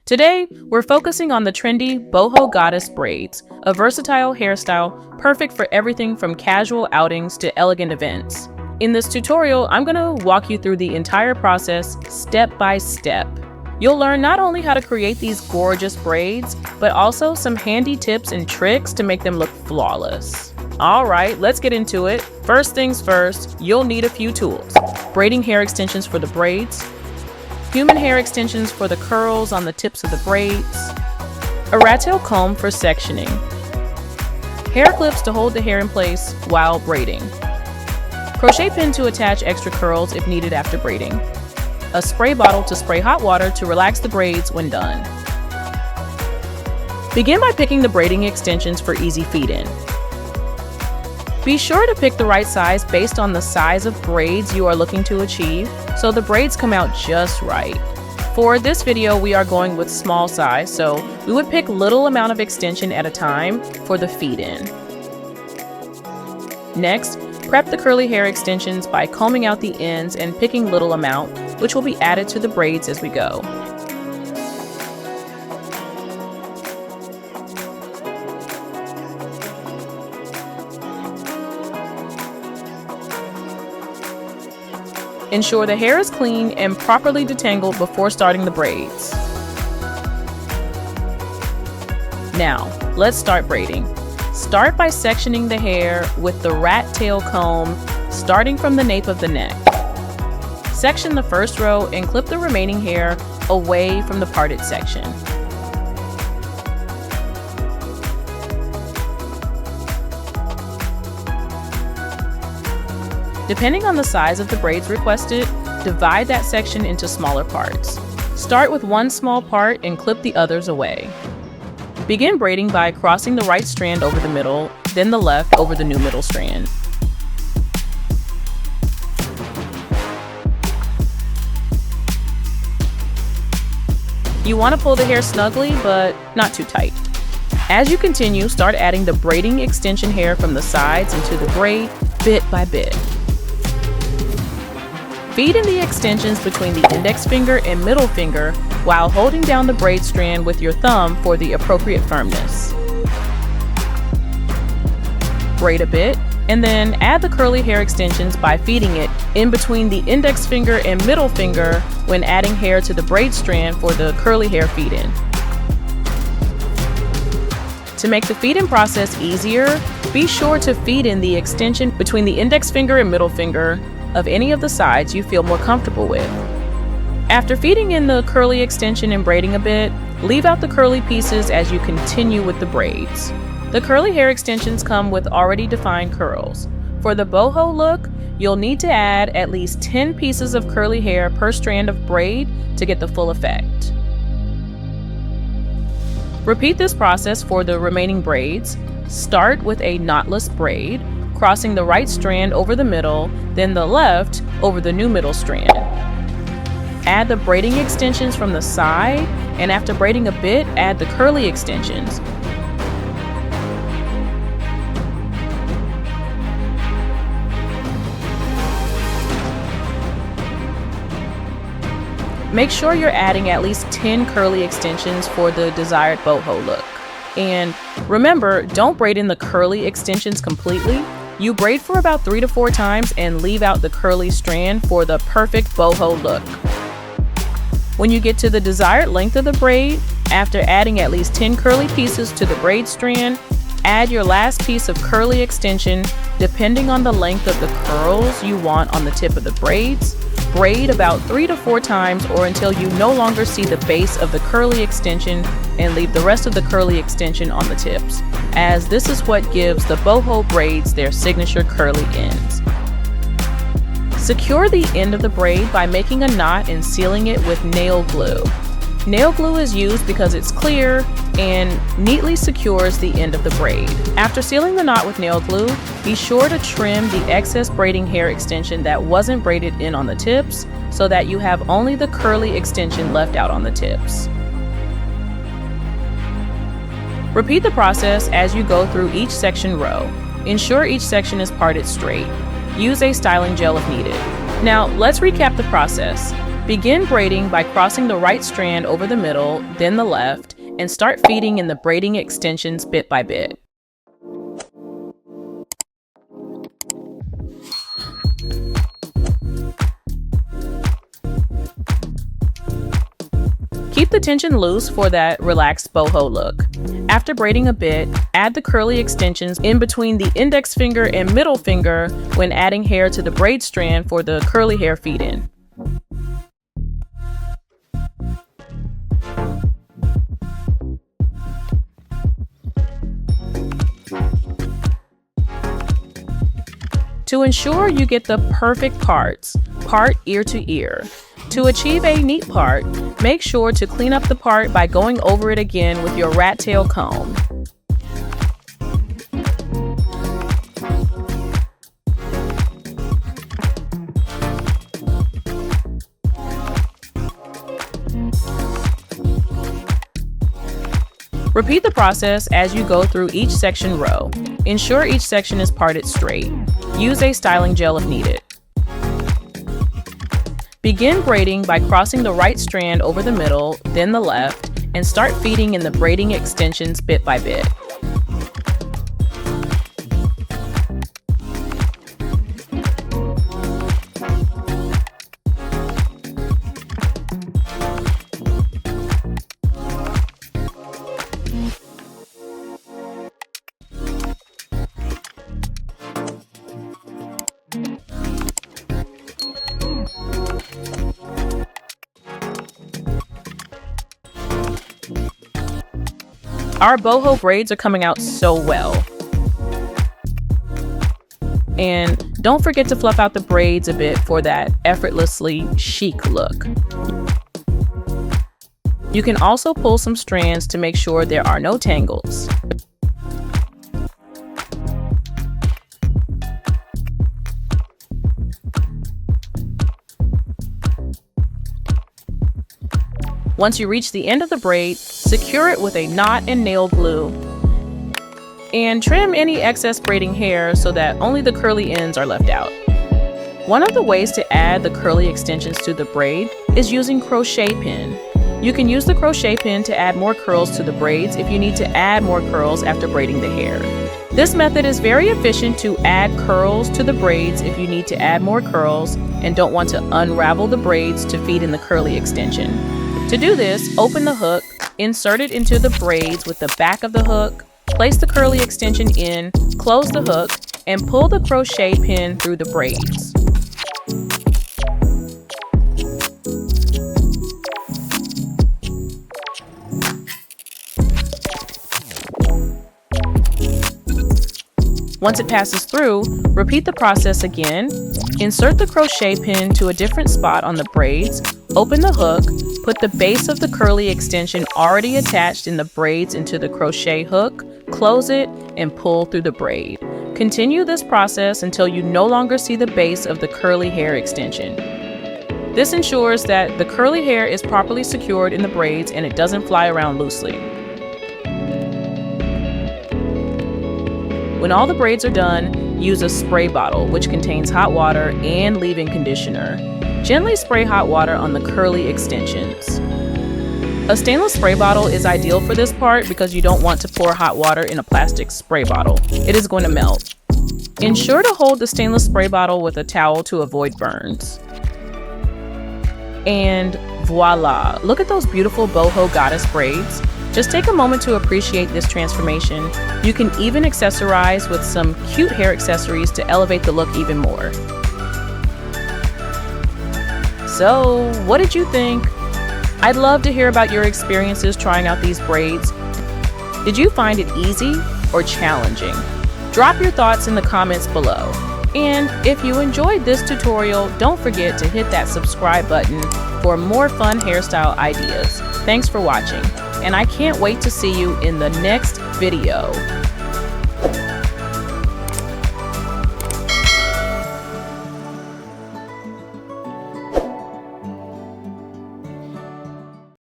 Today, we're focusing on the trendy boho goddess braids, a versatile hairstyle perfect for everything from casual outings to elegant events. In this tutorial, I'm going to walk you through the entire process step by step. You'll learn not only how to create these gorgeous braids, but also some handy tips and tricks to make them look flawless. Alright, let's get into it. First things first, you'll need a few tools. Braiding hair extensions for the braids, human hair extensions for the curls on the tips of the braids, a rat tail comb for sectioning, hair clips to hold the hair in place while braiding, crochet pin to attach extra curls if needed after braiding, a spray bottle to spray hot water to relax the braids when done. Begin by picking the braiding extensions for easy feed-in. Be sure to pick the right size based on the size of braids you are looking to achieve, so the braids come out just right. For this video, we are going with small size, so we would pick little amount of extension at a time for the feed-in. Next, prep the curly hair extensions by combing out the ends and picking little amount, which will be added to the braids as we go. Ensure the hair is clean and properly detangled before starting the braids. Now, let's start braiding. Start by sectioning the hair with the rat tail comb, starting from the nape of the neck. Section the first row and clip the remaining hair away from the parted section. Depending on the size of the braids requested, divide that section into smaller parts. Start with one small part and clip the others away. Begin braiding by crossing the right strand over the middle, then the left over the new middle strand. You want to pull the hair snugly, but not too tight. As you continue, start adding the braiding extension hair from the sides into the braid bit by bit. Feed in the extensions between the index finger and middle finger while holding down the braid strand with your thumb for the appropriate firmness. Braid a bit, and then add the curly hair extensions by feeding it in between the index finger and middle finger when adding hair to the braid strand for the curly hair feed-in. To make the feed-in process easier, be sure to feed in the extension between the index finger and middle finger of any of the sides you feel more comfortable with. After feeding in the curly extension and braiding a bit, leave out the curly pieces as you continue with the braids. The curly hair extensions come with already defined curls. For the boho look, you'll need to add at least 10 pieces of curly hair per strand of braid to get the full effect. Repeat this process for the remaining braids. Start with a knotless braid, crossing the right strand over the middle, then the left over the new middle strand. Add the braiding extensions from the side, and after braiding a bit, add the curly extensions. Make sure you're adding at least 10 curly extensions for the desired boho look. And remember, don't braid in the curly extensions completely. You braid for about 3 to 4 times and leave out the curly strand for the perfect boho look. When you get to the desired length of the braid, after adding at least 10 curly pieces to the braid strand, add your last piece of curly extension depending on the length of the curls you want on the tip of the braids. Braid about 3 to 4 times or until you no longer see the base of the curly extension, and leave the rest of the curly extension on the tips, as this is what gives the boho braids their signature curly ends. Secure the end of the braid by making a knot and sealing it with nail glue. Nail glue is used because it's clear and neatly secures the end of the braid. After sealing the knot with nail glue, be sure to trim the excess braiding hair extension that wasn't braided in on the tips, so that you have only the curly extension left out on the tips. Repeat the process as you go through each section row. Ensure each section is parted straight. Use a styling gel if needed. Now let's recap the process. Begin braiding by crossing the right strand over the middle, then the left, and start feeding in the braiding extensions bit by bit. Keep the tension loose for that relaxed boho look. After braiding a bit, add the curly extensions in between the index finger and middle finger when adding hair to the braid strand for the curly hair feed-in. To ensure you get the perfect parts, part ear to ear. To achieve a neat part, make sure to clean up the part by going over it again with your rat tail comb. Repeat the process as you go through each section row. Ensure each section is parted straight. Use a styling gel if needed. Begin braiding by crossing the right strand over the middle, then the left, and start feeding in the braiding extensions bit by bit. Our boho braids are coming out so well. And don't forget to fluff out the braids a bit for that effortlessly chic look. You can also pull some strands to make sure there are no tangles. Once you reach the end of the braid, secure it with a knot and nail glue. And trim any excess braiding hair so that only the curly ends are left out. One of the ways to add the curly extensions to the braid is using crochet pin. You can use the crochet pin to add more curls to the braids if you need to add more curls after braiding the hair. This method is very efficient to add curls to the braids if you need to add more curls and don't want to unravel the braids to feed in the curly extension. To do this, open the hook, insert it into the braids with the back of the hook, place the curly extension in, close the hook, and pull the crochet pin through the braids. Once it passes through, repeat the process again. Insert the crochet pin to a different spot on the braids, open the hook, put the base of the curly extension already attached in the braids into the crochet hook, close it, and pull through the braid. Continue this process until you no longer see the base of the curly hair extension. This ensures that the curly hair is properly secured in the braids and it doesn't fly around loosely. When all the braids are done, use a spray bottle, which contains hot water and leave-in conditioner. Gently spray hot water on the curly extensions. A stainless spray bottle is ideal for this part because you don't want to pour hot water in a plastic spray bottle. It is going to melt. Ensure to hold the stainless spray bottle with a towel to avoid burns. And voila! Look at those beautiful boho goddess braids. Just take a moment to appreciate this transformation. You can even accessorize with some cute hair accessories to elevate the look even more. So, what did you think? I'd love to hear about your experiences trying out these braids. Did you find it easy or challenging? Drop your thoughts in the comments below. And if you enjoyed this tutorial, don't forget to hit that subscribe button for more fun hairstyle ideas. Thanks for watching, and I can't wait to see you in the next video.